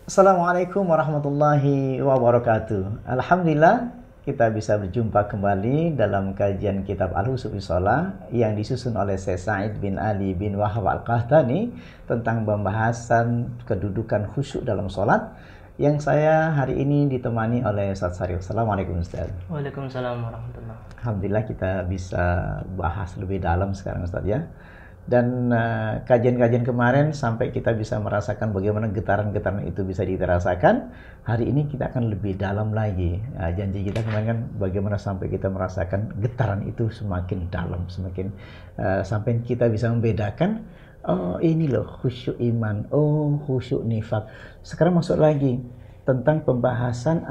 Assalamualaikum warahmatullahi wabarakatuh. Alhamdulillah kita bisa berjumpa kembali dalam kajian kitab Al-Husu fi Shalah yang disusun oleh Syekh Sa'id bin Ali bin Wahab Al-Qahtani tentang pembahasan kedudukan khusyuk dalam sholat, yang saya hari ini ditemani oleh Ustaz Syarif. Assalamualaikum Ustaz. Waalaikumsalam warahmatullahi. Alhamdulillah kita bisa bahas lebih dalam sekarang Ustaz ya. Dan kajian-kajian kemarin sampai kita bisa merasakan bagaimana getaran-getaran itu bisa dirasakan. Hari ini kita akan lebih dalam lagi. Janji kita kemarin kan bagaimana sampai kita merasakan getaran itu semakin dalam, semakin sampai kita bisa membedakan, oh ini loh khusyuk iman, oh khusyuk nifak. Sekarang masuk lagi tentang pembahasan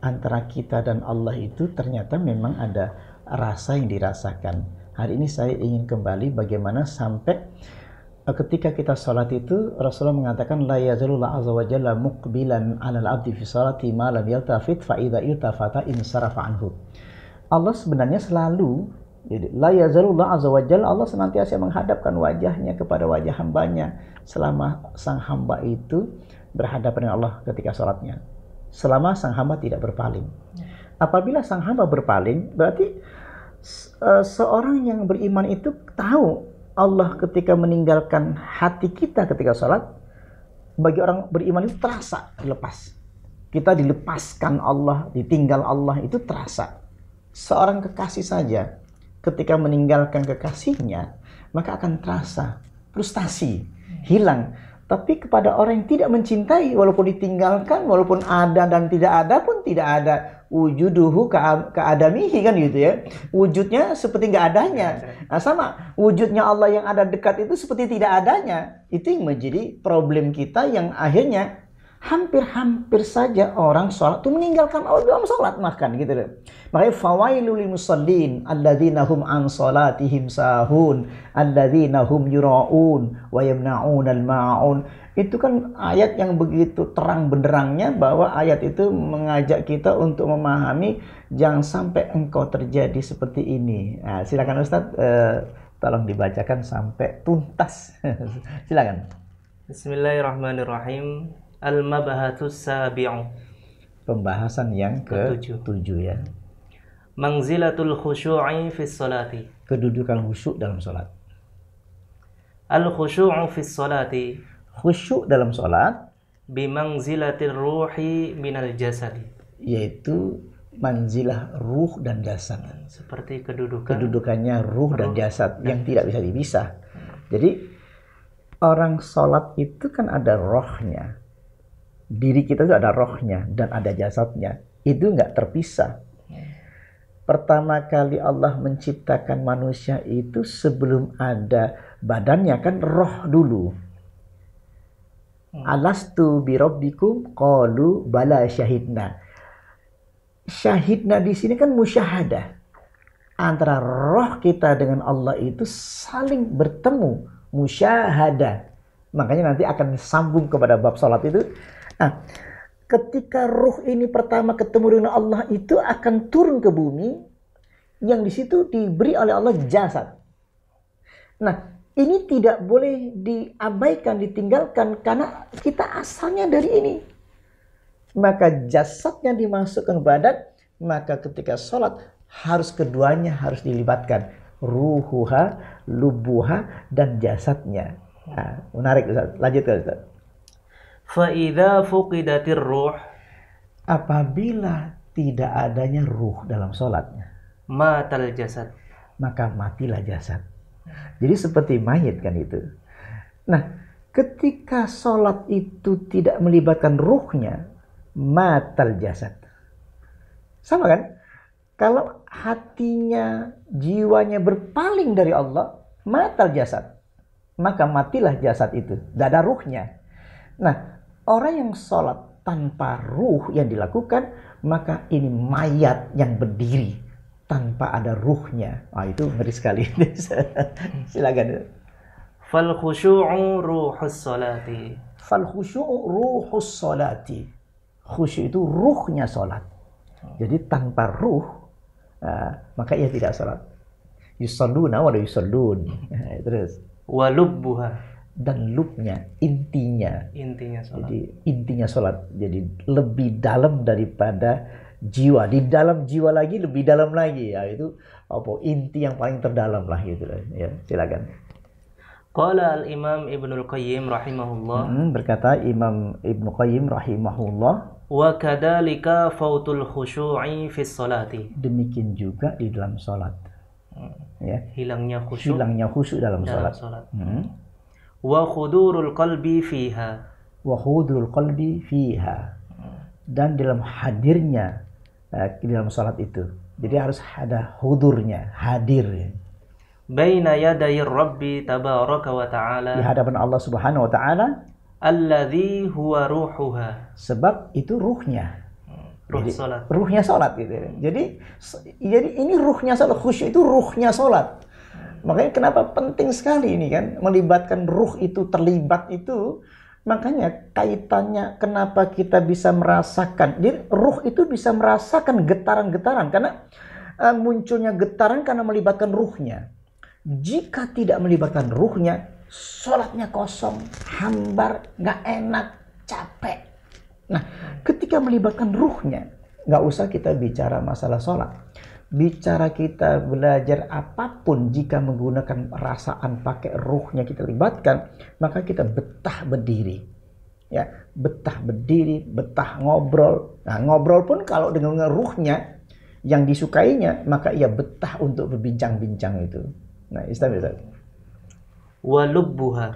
antara kita dan Allah itu ternyata memang ada rasa yang dirasakan. Hari ini saya ingin kembali bagaimana sampai ketika kita sholat itu Rasulullah mengatakan la yazalullah azza wa jalla muqbilan 'alal 'abdi fi sholati ma lam yaltafit fa idza iltafata insarafa anhu. Allah sebenarnya selalu, jadi la yazalullah azza wa jalla, Allah senantiasa menghadapkan wajahnya kepada wajah hambanya selama sang hamba itu berhadapan dengan Allah ketika sholatnya, selama sang hamba tidak berpaling. Apabila sang hamba berpaling, berarti seorang yang beriman itu tahu Allah ketika meninggalkan hati kita ketika sholat. Bagi orang beriman itu terasa dilepas. Kita dilepaskan Allah, ditinggal Allah, itu terasa. Seorang kekasih saja ketika meninggalkan kekasihnya, maka akan terasa frustasi, hilang. Tapi kepada orang yang tidak mencintai, walaupun ditinggalkan, walaupun ada dan tidak ada pun tidak ada. Wujuduhu ka'adamihi, kan gitu ya. Wujudnya seperti nggak adanya. Nah, sama wujudnya Allah yang ada dekat itu seperti tidak adanya. Itu yang menjadi problem kita, yang akhirnya hampir saja orang sholat itu meninggalkan Allah dalam sholat, makan gitu loh. Makanya fawailul lil musallin alladzina hum an sholatihim sahun alladzina hum yura'un wa yamna'unal ma'un. Itu kan ayat yang begitu terang benderangnya, bahwa ayat itu mengajak kita untuk memahami jangan sampai engkau terjadi seperti ini. Nah, silakan Ustaz, tolong dibacakan sampai tuntas. Silakan. Bismillahirrahmanirrahim. Al-Mabahatus Sabi'u. Pembahasan yang ke-7 ya. Manzilatul khusyu'i fi sholati. Kedudukan khusyuk dalam sholat. Al-khusyu'u fi sholati. Khusyuk dalam sholat Bimangzilatir ruhi minal jasadi. Yaitu manzilah ruh dan jasad. Seperti kedudukan. Kedudukannya ruh dan jasad yang tidak bisa dipisah. Jadi orang sholat itu kan ada rohnya. Diri kita itu ada rohnya dan ada jasadnya. Itu nggak terpisah. Pertama kali Allah menciptakan manusia itu sebelum ada badannya kan roh dulu. Alastu birabbikum qalu bala syahidna. Syahidna di sini kan musyahadah. Antara roh kita dengan Allah itu saling bertemu, musyahadah. Makanya nanti akan sambung kepada bab salat itu. Nah, ketika ruh ini pertama ketemu dengan Allah itu akan turun ke bumi, yang di situ diberi oleh Allah jasad. Nah, ini tidak boleh diabaikan, ditinggalkan, karena kita asalnya dari ini. Maka jasadnya dimasukkan ke badan, maka ketika sholat harus keduanya harus dilibatkan. Ruhuha, lubuha, dan jasadnya. Nah, menarik Ustaz. Lanjut Ustaz. Fa'idha fuqidatir ruh. Apabila tidak adanya ruh dalam sholatnya, matal jasad. Maka matilah jasad. Jadi seperti mayit kan itu. Nah, ketika sholat itu tidak melibatkan ruhnya, matal jasad. Sama kan? Kalau hatinya, jiwanya berpaling dari Allah, matal jasad. Maka matilah jasad itu. Tidak ada ruhnya. Nah, orang yang sholat tanpa ruh yang dilakukan, maka ini mayat yang berdiri tanpa ada ruhnya. Itu ngeri sekali. Silakan. Fal khusyu'u ruhus sholati. Fal khusyu'u ruhus sholati. Khusyuk itu ruhnya sholat. Jadi tanpa ruh, maka ia tidak sholat. Yusalluna wa la yusallun. Terus. Walubbuha. dan lubnya, intinya. Intinya sholat. Jadi intinya sholat. Jadi lebih dalam daripada jiwa. Di dalam jiwa lagi, lebih dalam lagi. Ya itu apa? Inti yang paling terdalam lah gitu. Ya, silakan. Qala al-Imam Ibnul Qayyim rahimahullah. Berkata Imam Ibnu Qayyim rahimahullah. Wa kadzalika fautul khusyu'i fi sholati. Demikian juga di dalam sholat. Ya. Hilangnya khusyuk. Hilangnya khusyuk dalam sholat. Wa khudurul qalbi fiha. Wa khudurul qalbi fiha. Dan dalam hadirnya di dalam sholat itu. Jadi harus ada hudurnya, hadir. Baina yaday Rabbi tabaraka wa ta'ala. Di hadapan Allah Subhanahu wa taala. Alladzi huwa ruhuha. Sebab itu ruhnya. Ruh jadi, salat. Ruhnya salat gitu. Jadi ini ruhnya salat, khusyuk itu ruhnya salat. Makanya kenapa penting sekali ini kan melibatkan ruh itu, terlibat itu. Makanya kaitannya kenapa kita bisa merasakan. Jadi ruh itu bisa merasakan getaran-getaran karena munculnya getaran karena melibatkan ruhnya. Jika tidak melibatkan ruhnya, sholatnya kosong, hambar, nggak enak, capek. Nah, ketika melibatkan ruhnya, nggak usah kita bicara masalah sholat. Bicara kita belajar apapun, jika menggunakan perasaan pakai ruhnya kita libatkan, maka kita betah berdiri. Ya, betah berdiri, betah ngobrol. Nah, ngobrol pun kalau dengan ruhnya yang disukainya, maka ia betah untuk berbincang-bincang itu. Nah, Ustaz. Walubbuha.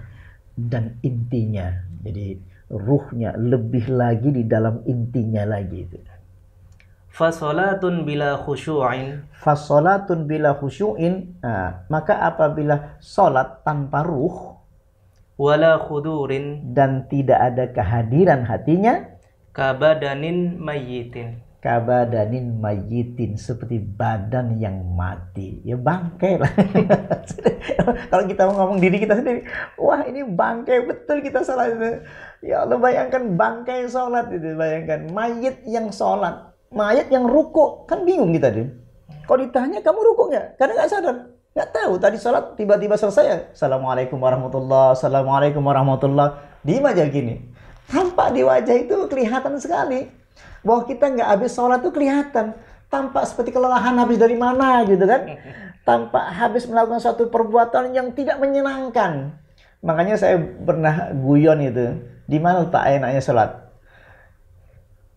Dan intinya, jadi ruhnya lebih lagi di dalam intinya lagi itu. Fasolatun bila khusyu'in. Fasolatun bila khusyu'in. Nah, maka apabila solat tanpa ruh, wala khudurin, dan tidak ada kehadiran hatinya, kabadanin mayyitin. Kabadanin mayyitin, seperti badan yang mati. Ya bangkai lah. Kalau kita mau ngomong diri kita sendiri, wah ini bangkai betul kita sholat itu. Ya Allah, bayangkan bangkai sholat itu, bayangkan mayit yang sholat, mayit yang ruku, kan bingung kita deh. Kalau ditanya kamu ruku nggak? Karena nggak sadar, nggak tahu. Tadi sholat tiba-tiba selesai, assalamualaikum warahmatullah, assalamualaikum warahmatullah, diem aja gini. Tampak di wajah itu kelihatan sekali bahwa kita nggak habis sholat tuh kelihatan. Tampak seperti kelelahan habis dari mana gitu kan. Tampak habis melakukan suatu perbuatan yang tidak menyenangkan. Makanya saya pernah guyon itu. Di mana letak enaknya sholat?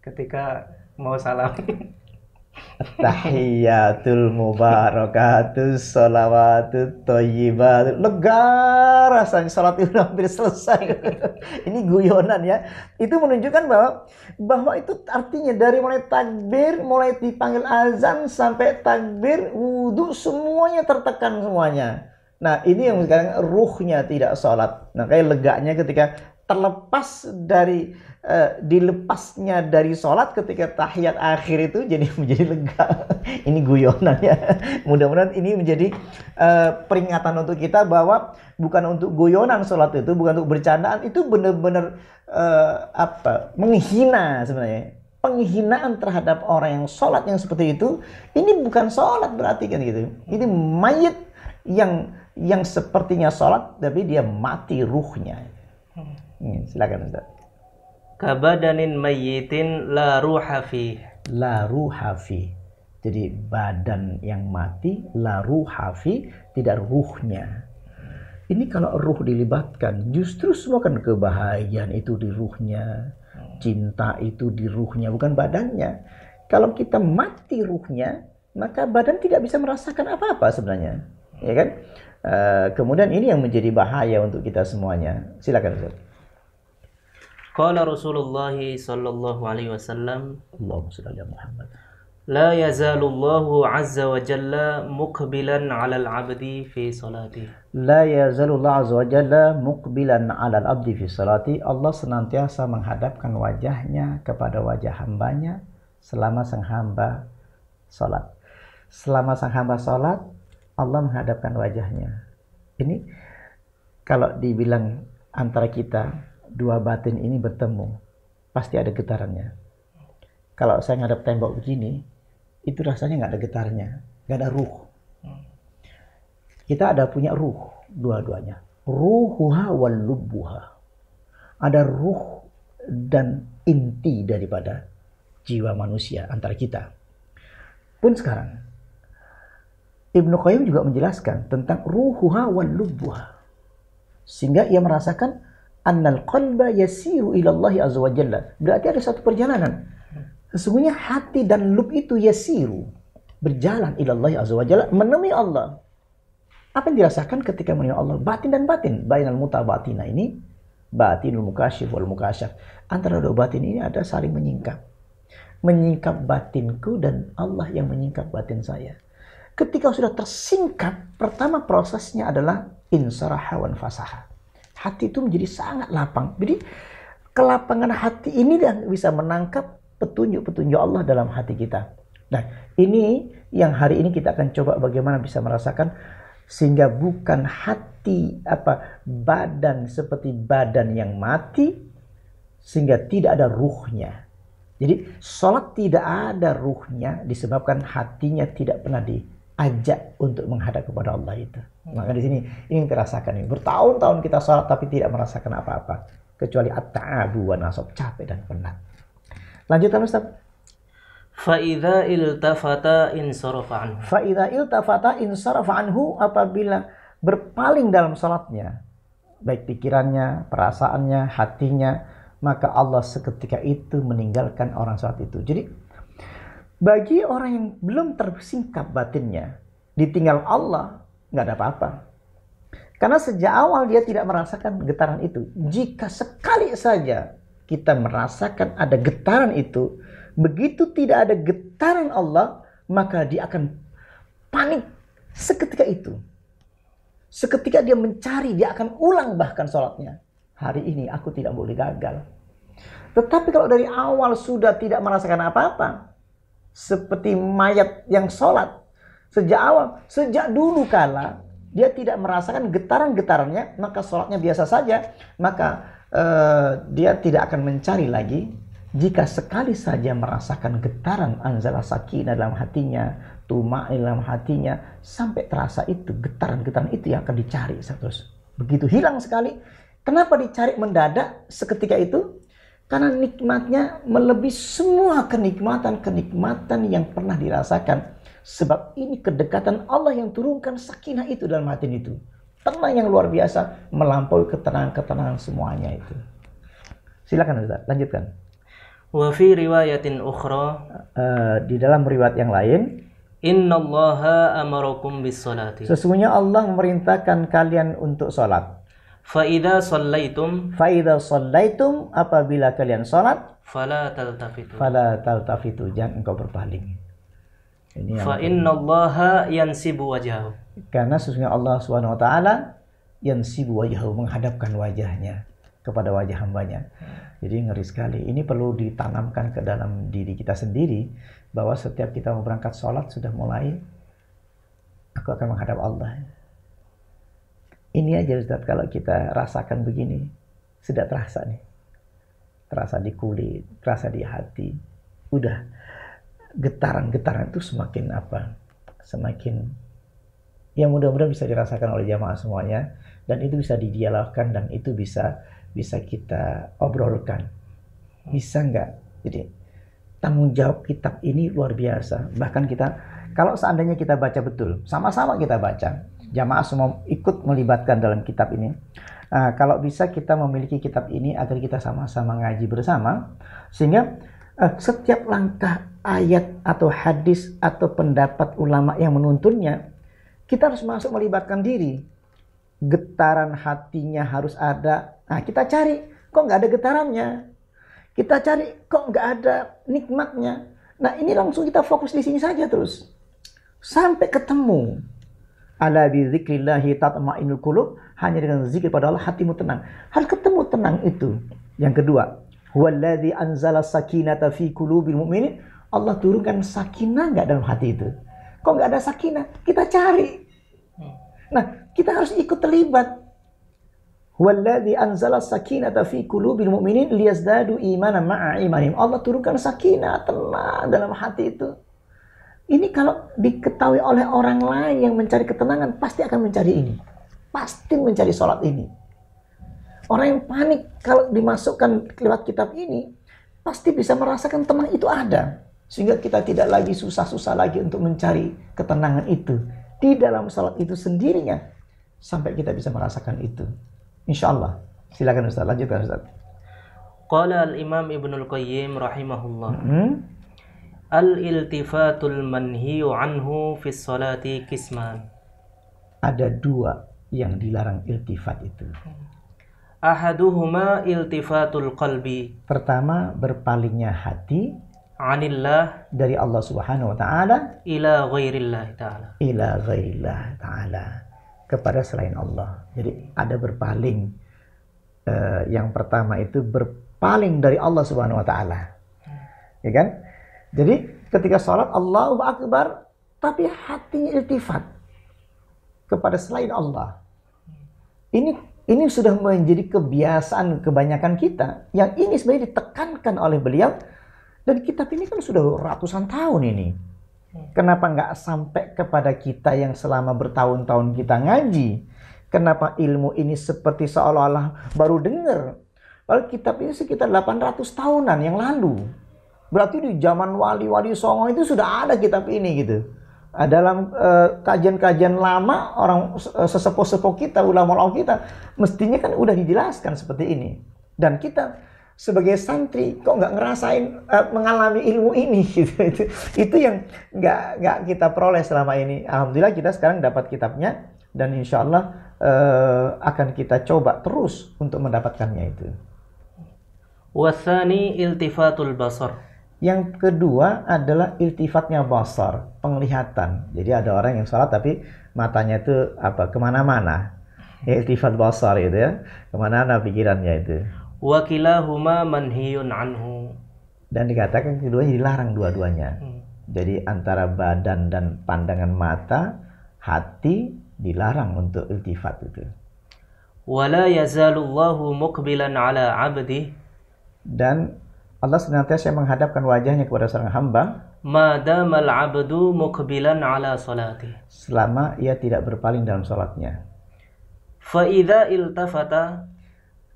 Ketika mau salam. Tahiyatul mubarakatus sholawatut thayyibat. Lega rasanya sholat itu hampir selesai. Ini guyonan ya. Itu menunjukkan bahwa itu artinya dari mulai takbir, mulai dipanggil azan sampai takbir, wudhu, semuanya tertekan semuanya. Nah ini yang sekarang ruhnya tidak sholat. Nah kayak leganya ketika terlepas dari dilepasnya dari sholat ketika tahiyat akhir itu jadi menjadi lega. Ini guyonan ya. Mudah-mudahan ini menjadi peringatan untuk kita bahwa bukan untuk guyonan sholat itu, bukan untuk bercandaan, itu benar-benar menghina sebenarnya. Penghinaan terhadap orang yang sholat yang seperti itu, ini bukan sholat berarti kan gitu. Ini mayit yang sepertinya sholat tapi dia mati ruhnya. Silakan Ustaz. Kabadanin mayyitin la ruha fi. La ruha fi. Jadi badan yang mati, la ruha fi, tidak ruhnya. Ini kalau ruh dilibatkan, justru semua kan kebahagiaan itu di ruhnya. Cinta itu di ruhnya, bukan badannya. Kalau kita mati ruhnya, maka badan tidak bisa merasakan apa-apa sebenarnya. Ya kan? Kemudian ini yang menjadi bahaya untuk kita semuanya. Silakan Ustaz. Qala Rasulullah sallallahu alaihi wasallam, Allahumma shalli ala Muhammad. La yazalu Allahu azza wa jalla muqbilan 'ala al-'abdi fi salati. La yazalu Allah azza wa jalla muqbilan 'ala al-'abdi fi salati. Allah senantiasa menghadapkan wajahnya kepada wajah hambanya selama sang hamba salat. Selama sang hamba salat, Allah menghadapkan wajahnya. Ini kalau dibilang antara kita dua batin ini bertemu, pasti ada getarannya. Kalau saya ngadep tembok begini, itu rasanya nggak ada getarnya, nggak ada ruh. Kita ada punya ruh dua-duanya. ruhuha wal lubbuha. Ada ruh dan inti daripada jiwa manusia antara kita. Pun sekarang Ibnu Qayyim juga menjelaskan tentang ruhuha wal lubbuha. Sehingga ia merasakan annal qalba yasiru ila Allah azza wa jalla. Berarti ada satu perjalanan. Sesungguhnya hati dan lub itu yasiru, berjalan ila Allah azza wa jalla, menemui Allah. Apa yang dirasakan ketika menemui Allah? Batin dan batin. Bainal mutabatina ini, batinul mukasyif wal mukasyaf. Antara dua batin ini ada saling menyingkap. Menyingkap batinku dan Allah yang menyingkap batin saya. Ketika sudah tersingkap, pertama prosesnya adalah insaraha wan fasaha. Hati itu menjadi sangat lapang. Jadi kelapangan hati ini yang bisa menangkap petunjuk-petunjuk Allah dalam hati kita. Nah, ini yang hari ini kita akan coba bagaimana bisa merasakan, sehingga bukan hati badan seperti badan yang mati, sehingga tidak ada ruhnya. Jadi sholat tidak ada ruhnya disebabkan hatinya tidak pernah diajak untuk menghadap kepada Allah itu. Maka di sini ingin terasakan ini. Bertahun-tahun kita sholat tapi tidak merasakan apa-apa kecuali at-ta'abu wa nasab, capek dan penat. Lanjutkan Ustaz. Fa'idha iltafata insarafa anhu. Fa'idha iltafata insarafa anhu, apabila berpaling dalam salatnya, baik pikirannya, perasaannya, hatinya, maka Allah seketika itu meninggalkan orang salat itu. Jadi bagi orang yang belum tersingkap batinnya, ditinggal Allah, nggak ada apa-apa. Karena sejak awal dia tidak merasakan getaran itu. Jika sekali saja kita merasakan ada getaran itu, begitu tidak ada getaran Allah, maka dia akan panik seketika itu. Seketika dia mencari, dia akan ulang bahkan sholatnya. Hari ini aku tidak boleh gagal. Tetapi kalau dari awal sudah tidak merasakan apa-apa, seperti mayat yang sholat, sejak dulu kala, dia tidak merasakan getaran-getarannya, maka sholatnya biasa saja, maka dia tidak akan mencari lagi. Jika sekali saja merasakan getaran anzala sakinah dalam hatinya, tuma'in dalam hatinya, sampai terasa itu, getaran-getaran itu yang akan dicari terus. Begitu hilang sekali. Kenapa dicari mendadak seketika itu? Karena nikmatnya melebihi semua kenikmatan-kenikmatan yang pernah dirasakan. Sebab ini kedekatan Allah yang turunkan sakinah itu dalam hati itu. Tenang yang luar biasa, melampaui ketenangan-ketenangan semuanya itu. Silakan Ustaz, lanjutkan. Wa fi riwayatin ukhra, di dalam riwayat yang lain, innallaha amarakum bis salati. Sesungguhnya Allah memerintahkan kalian untuk salat. Fa idza shallaitum, apabila kalian salat, fala taltafitu, jangan engkau berpaling. Ini fa innallaha yansibu wajhahu. Karena sesungguhnya Allah Subhanahu wa taala yansibu wajhahu, menghadapkan wajahnya kepada wajah hambanya. Jadi ngeri sekali. Ini perlu ditanamkan ke dalam diri kita sendiri, bahwa setiap kita mau berangkat sholat sudah mulai, aku akan menghadap Allah. Ini aja Ustaz, kalau kita rasakan begini, sudah terasa nih. Terasa di kulit, terasa di hati. Udah, getaran-getaran itu semakin semakin, ya mudah-mudahan bisa dirasakan oleh jamaah semuanya, dan itu bisa didialogkan, dan itu bisa kita obrolkan. Bisa nggak? Jadi tanggung jawab kitab ini luar biasa. Bahkan kita, kalau seandainya kita baca betul, sama-sama kita baca, jamaah semua ikut melibatkan dalam kitab ini. Kalau bisa kita memiliki kitab ini agar kita sama-sama ngaji bersama, sehingga setiap langkah ayat atau hadis atau pendapat ulama yang menuntunnya, kita harus masuk melibatkan diri. Getaran hatinya harus ada. Nah, kita cari, kok nggak ada getarannya? Kita cari, kok nggak ada nikmatnya? Nah, ini langsung kita fokus di sini saja terus. Sampai ketemu. Ala bi dzikrillahi tatma'innul qulub, hanya dengan zikir pada Allah hatimu tenang. Harus ketemu tenang itu. Yang kedua, huwallazi anzala sakinata fi qulubil mu'minin. Allah turunkan sakinah nggak dalam hati itu? Kok nggak ada sakinah? Kita cari. Nah, kita harus ikut terlibat. Huwallazi anzala sakinata fi qulubil mu'minin liyazdadu imanan ma'a imanihim. Allah turunkan sakinah, tenang dalam hati itu. Ini kalau diketahui oleh orang lain yang mencari ketenangan, pasti akan mencari ini. pasti mencari sholat ini. Orang yang panik kalau dimasukkan lewat kitab ini, pasti bisa merasakan tenang itu ada. Sehingga kita tidak lagi susah-susah lagi untuk mencari ketenangan itu. Di dalam sholat itu sendirinya. Sampai kita bisa merasakan itu. Insya Allah. Silakan Ustaz, lanjutkan Ustaz. Qala al-Imam Ibnul Qayyim rahimahullah. Al-iltifatul manhiyu anhu fis salati kisman. Ada dua yang dilarang iltifat itu. Ahaduhuma iltifatul qalbi. Pertama, berpalingnya hati anillah, dari Allah Subhanahu wa taala, ila ghairillah taala. Ila ghairillah taala, kepada selain Allah. Jadi ada berpaling. Yang pertama itu berpaling dari Allah Subhanahu wa taala. Ya kan? Jadi ketika sholat Allahu Akbar, tapi hatinya iltifat kepada selain Allah. Ini sudah menjadi kebiasaan kebanyakan kita. Yang ini sebenarnya ditekankan oleh beliau. Dan kitab ini kan sudah ratusan tahun ini. Kenapa nggak sampai kepada kita yang selama bertahun-tahun kita ngaji? Kenapa ilmu ini seperti seolah-olah baru dengar? Padahal kitab ini sekitar 800 tahunan yang lalu. Berarti di zaman wali-wali Songo itu sudah ada kitab ini gitu. Dalam kajian-kajian lama, orang sesepuh-sepuh kita, ulama-ulama kita, mestinya kan udah dijelaskan seperti ini. Dan kita sebagai santri kok nggak ngerasain mengalami ilmu ini gitu. Itu yang nggak kita peroleh selama ini. Alhamdulillah kita sekarang dapat kitabnya dan insya Allah akan kita coba terus untuk mendapatkannya itu. Wasani iltifatul basar. Yang kedua adalah iltifatnya basar, penglihatan. Jadi ada orang yang sholat tapi matanya itu kemana-mana. Iltifat basar itu ya, kemana-mana pikirannya itu. Wa kilahuma manhiyun anhu. Dan dikatakan keduanya dilarang dua-duanya. Jadi antara badan dan pandangan mata, hati dilarang untuk iltifat itu. Wala yazalullahu muqbilan ala abdi. Dan Allah senantiasa menghadapkan wajahnya kepada seorang hamba madamal abdu muqbilan ala salati, selama ia tidak berpaling dalam salatnya. Fa idza iltafata,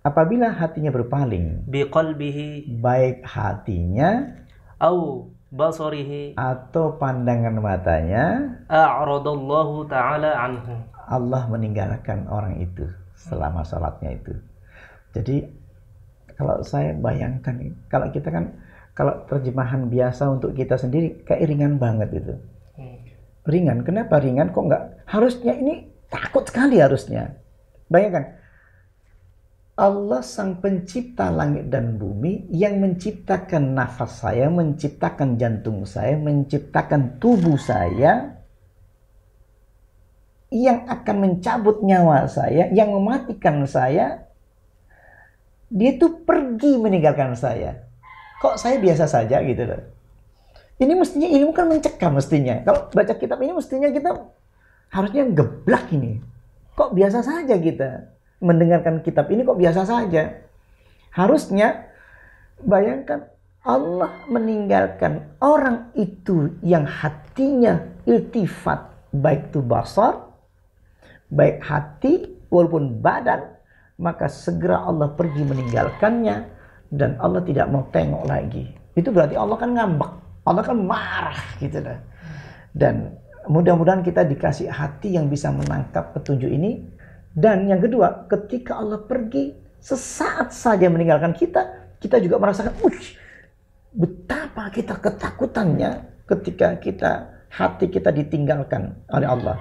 apabila hatinya berpaling, biqalbihi, baik hatinya au basarihi, atau pandangan matanya, a'radallahu ta'ala anhu, Allah meninggalkan orang itu selama salatnya itu. Jadi kalau saya bayangkan, kalau kita kan, kalau terjemahan biasa untuk kita sendiri, kayak ringan banget itu. Ringan, kenapa ringan? Kok nggak? Harusnya ini takut sekali harusnya. Bayangkan, Allah sang pencipta langit dan bumi, yang menciptakan nafas saya, menciptakan jantung saya, menciptakan tubuh saya, yang akan mencabut nyawa saya, yang mematikan saya, dia tuh pergi meninggalkan saya. Kok saya biasa saja gitu loh. Ini mestinya ilmu kan mencekam mestinya. Kalau baca kitab ini mestinya kita harusnya geblak ini. Kok biasa saja kita mendengarkan kitab ini, kok biasa saja. Harusnya bayangkan Allah meninggalkan orang itu yang hatinya iltifat, baik itu basar, baik hati walaupun badan, maka segera Allah pergi meninggalkannya dan Allah tidak mau tengok lagi. Itu berarti Allah kan ngambek, Allah kan marah gitu dah. Dan mudah-mudahan kita dikasih hati yang bisa menangkap petunjuk ini. Dan yang kedua, ketika Allah pergi sesaat saja meninggalkan kita, kita juga merasakan betapa kita ketakutannya ketika hati kita ditinggalkan oleh Allah.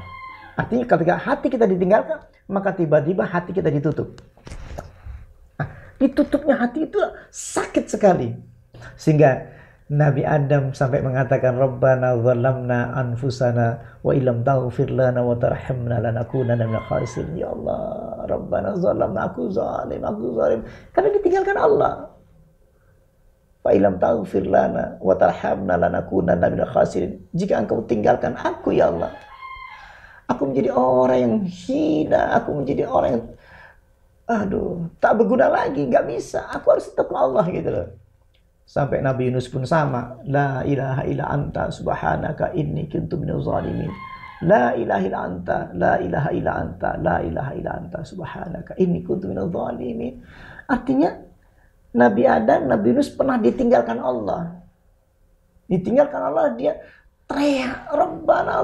Artinya ketika hati kita ditinggalkan, maka tiba-tiba hati kita ditutup. Nah, ditutupnya hati itu sakit sekali. Sehingga Nabi Adam sampai mengatakan, Rabbana zalamna anfusana wa illam taghfir lana wa tarhamna lanakunanna minal khasirin. Ya Allah, Rabbana zalamna, aku zalim. Karena ditinggalkan Allah. Wa illam taghfir lana wa tarhamna lanakunanna minal khasirin. Jika engkau tinggalkan aku ya Allah, aku menjadi orang yang hina, aku menjadi orang yang tak berguna lagi, nggak bisa. Aku harus tetap Allah gitu loh. Sampai Nabi Yunus pun sama, la ilaha illa anta subhanaka inni kuntu minaz zalimin. La ilaha illa anta, la ilaha illa anta, la ilaha illa anta, subhanaka inni kuntu minadh dhalimin. Artinya Nabi Adam, Nabi Yunus pernah ditinggalkan Allah. Ditinggalkan Allah, dia teriak, Rabbana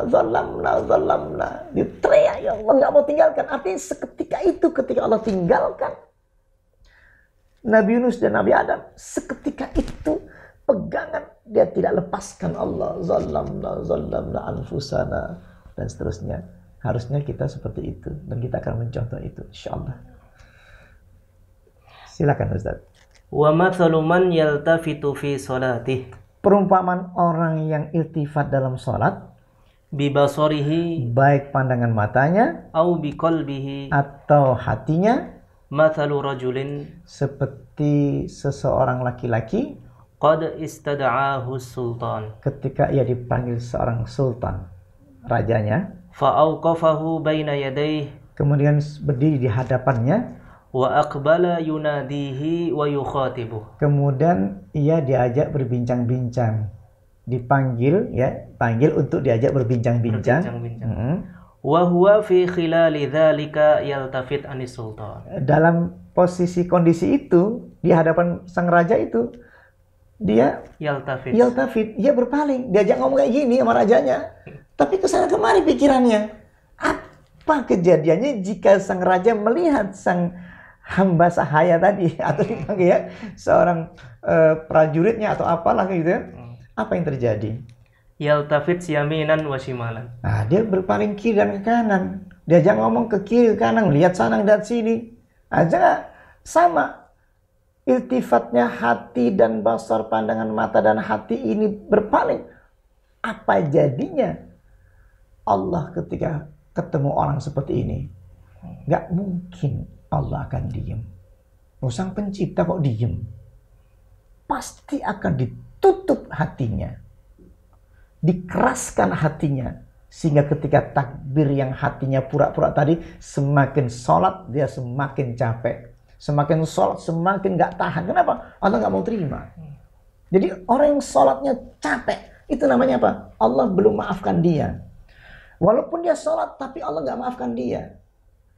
zalamna. Dia teriak, ya Allah, nggak mau tinggalkan. Artinya seketika itu, ketika Allah tinggalkan Nabi Yunus dan Nabi Adam, seketika itu pegangan, dia tidak lepaskan Allah. Zalamna anfusana, dan seterusnya. Harusnya kita seperti itu, dan kita akan mencontoh itu, insyaallah. Silakan Ustaz. Wa mathalu man yaltafitu fi salatih. Perumpamaan orang yang iltifat dalam salat, bibasarihi, baik pandangan matanya, au biqalbihi, atau hatinya, mathalu rajulin, seperti seseorang laki-laki, qad istada'ahu sultan, ketika ia dipanggil seorang sultan, rajanya, fa auqafahu baina yadayhi, kemudian berdiri di hadapannya, wa aqbala yunadihi wa yukhatibuh, kemudian ia diajak berbincang-bincang, dipanggil, ya, panggil untuk diajak berbincang-bincang. Wa huwa fi khilali dzalika yaltafit anis sultan. Dalam posisi kondisi itu, di hadapan sang raja itu, dia yaltafit, dia berpaling, diajak ngomong kayak gini sama rajanya, tapi kesana kemari pikirannya. Apa kejadiannya jika sang raja melihat sang hamba sahaya tadi, atau dipanggil ya, seorang prajuritnya atau apalah gitu ya, apa yang terjadi? Yaltafit yaminan wa shimalan. Nah, dia berpaling kiri dan ke kanan, diajak ngomong ke kiri ke kanan, lihat sana lihat sini, aja sama. Iltifatnya hati dan basar, pandangan mata dan hati ini berpaling. Apa jadinya? Allah ketika ketemu orang seperti ini, nggak mungkin Allah akan diem. Sang pencipta kok diem? Pasti akan ditutup hatinya, dikeraskan hatinya, sehingga ketika takbir yang hatinya pura-pura tadi, semakin sholat dia semakin capek, semakin sholat semakin nggak tahan. Kenapa? Allah nggak mau terima. Jadi orang yang sholatnya capek, itu namanya apa? Allah belum maafkan dia. Walaupun dia sholat, tapi Allah nggak maafkan dia.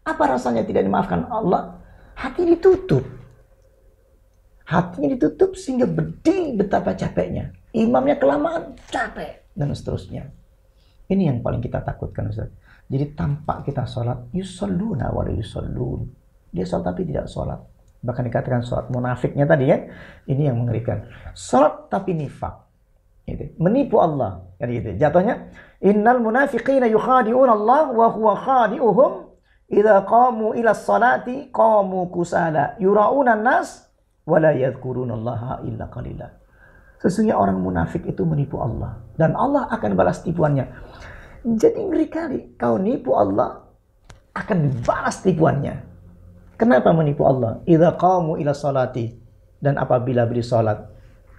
Apa rasanya tidak dimaafkan Allah? Hati ditutup. Hatinya ditutup sehingga berdiri betapa capeknya. Imamnya kelamaan, capek, dan seterusnya. Ini yang paling kita takutkan, Ustaz. Jadi tampak kita sholat, yusalluna wa la yusallun. Dia sholat tapi tidak sholat. Bahkan dikatakan sholat munafiknya tadi ya. Ini yang mengerikan. Sholat tapi nifak. Gitu. Menipu Allah. Gitu. Jatuhnya, innal munafiqina yukhadi'un Allah wa huwa khadi'uhum. Idza qamu ila sholati qamu kusala yura'una nas wa la yadhkurunallaha illa qalila. Sesungguhnya orang munafik itu menipu Allah dan Allah akan balas tipuannya. Jadi ngeri kali, kau nipu Allah akan dibalas tipuannya. Kenapa menipu Allah? Idza qamu ila sholati, dan apabila beri salat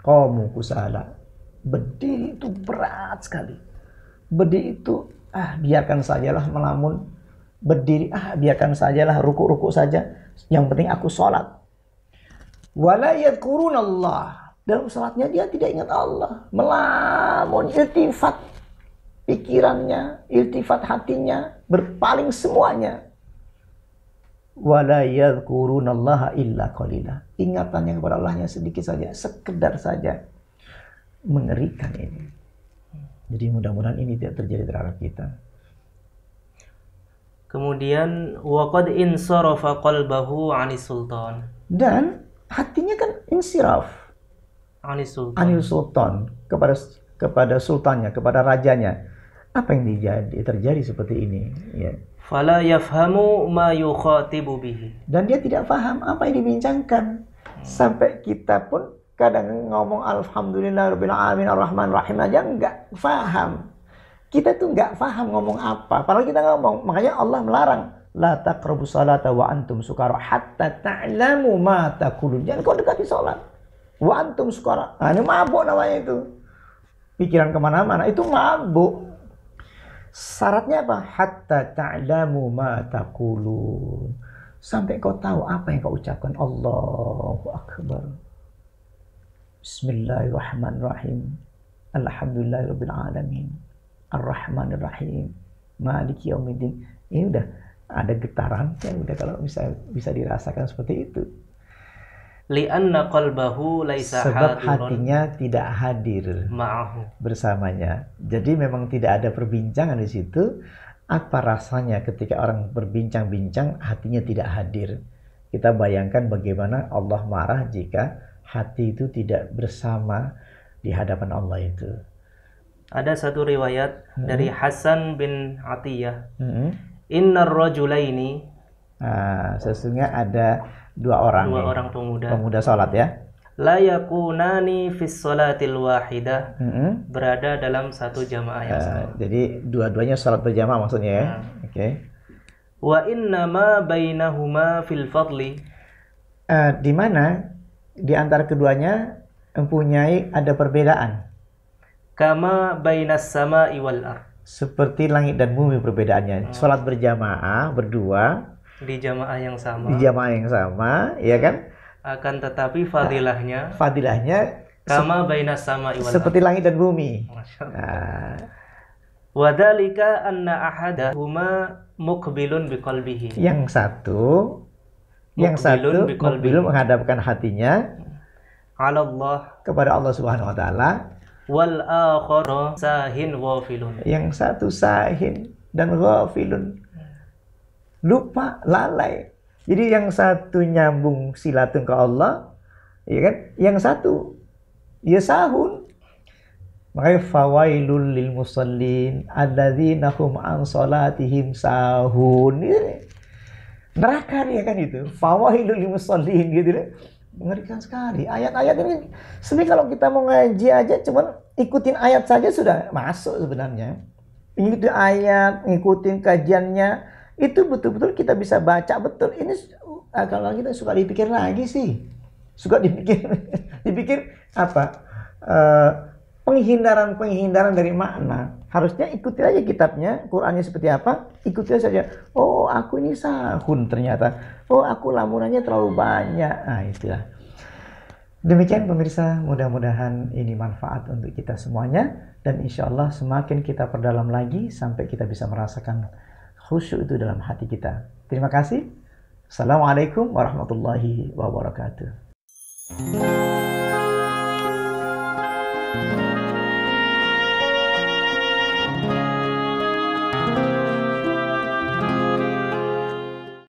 qamu kusala. Berdiri itu berat sekali. Berdiri itu biarkan sajalah melamun. Berdiri, biarkan sajalah ruku-ruku saja. Yang penting aku sholat. Wala yadhkurunallah. Dalam sholatnya dia tidak ingat Allah. Melamun, iltifat pikirannya, iltifat hatinya, berpaling semuanya. Wala yadhkurunallaha illa qalila. Ingatannya kepada Allahnya sedikit saja, sekedar saja. Mengerikan ini. Jadi mudah-mudahan ini tidak terjadi terhadap kita. Kemudian waqad insarafa qalbahu 'anis sultan. Dan hatinya kan insiraf. 'Anis sultan kepada sultannya, kepada rajanya. Apa yang terjadi seperti ini, ya. Fala yafhamu ma yukhatibu bihi. Dan dia tidak paham apa yang dibincangkan. Sampai kita pun kadang ngomong alhamdulillahirabbil alamin arrahmanir rahim aja enggak paham. Kita tuh nggak paham ngomong apa, padahal kita ngomong. Makanya Allah melarang, la taqrabu salata wa antum sukara hatta ta'lamu ma taqulun. Jangan kau dekati salat wa antum sukara. Ini mabuk namanya itu. Pikiran kemana-mana, itu mabuk. Syaratnya apa? Hatta ta'lamu ma taqulun. Sampai kau tahu apa yang kau ucapkan. Allahu Akbar. Bismillahirrahmanirrahim. Alhamdulillahirabbil alamin. Ar-Rahmanir Rahim, Maliki Yaumiddin. Ini udah ada getaran, ya udah kalau bisa dirasakan seperti itu. Li'anna qalbahu laisa sebab hatinya tidak hadir ma'ahu bersamanya. Jadi memang tidak ada perbincangan di situ. Apa rasanya ketika orang berbincang-bincang hatinya tidak hadir? Kita bayangkan bagaimana Allah marah jika hati itu tidak bersama di hadapan Allah itu. Ada satu riwayat dari Hasan bin Atiyah. Innar rajulaini, sesungguhnya ada dua orang pemuda salat ya. La yakunani fis salatil wahidah, berada dalam satu jamaah yang sama. Jadi dua-duanya salat berjamaah maksudnya ya. Oke. Wa inna ma bainahuma fil fadli, di mana di antara keduanya mempunyai ada perbedaan. Kama bainas sama'i wal ardh, seperti langit dan bumi perbedaannya. Salat berjamaah berdua di jamaah yang sama. Di jamaah yang sama, ya kan? Akan tetapi fadilahnya kama bainas sama'i wal ardh, seperti langit dan bumi. Wa dzalika anna ahadahuma muqbilun biqalbihi. Yang satu muqbilun menghadapkan hatinya ala Allah, kepada Allah Subhanahu wa taala. Wal akhara sahin ghafilun. Yang satu sahin dan ghafilun, lupa, lalai. Jadi yang satu nyambung silaturahmi ke Allah, ya kan? Yang satu ya sahun. Makanya fawailul lil musallin alladzina hum an salatihim sahun. Neraka dia kan itu. Fawailul lil musallin gitu deh. Mengerikan sekali ayat-ayat ini. Sebenarnya kalau kita mau ngaji aja cuman ikutin ayat saja sudah masuk sebenarnya. Ikutin ayat, ngikutin kajiannya, itu betul-betul kita bisa baca betul. Ini kalau kita suka dipikir lagi sih. Suka dipikir apa? Penghindaran dari makna. Harusnya ikuti aja kitabnya, Qur'annya seperti apa, ikuti saja. Oh, aku ini sahun ternyata. Oh, aku lamunannya terlalu banyak. Nah, itulah. Demikian pemirsa, mudah-mudahan ini manfaat untuk kita semuanya. Dan insya Allah semakin kita perdalam lagi sampai kita bisa merasakan khusyuk itu dalam hati kita. Terima kasih. Assalamualaikum warahmatullahi wabarakatuh.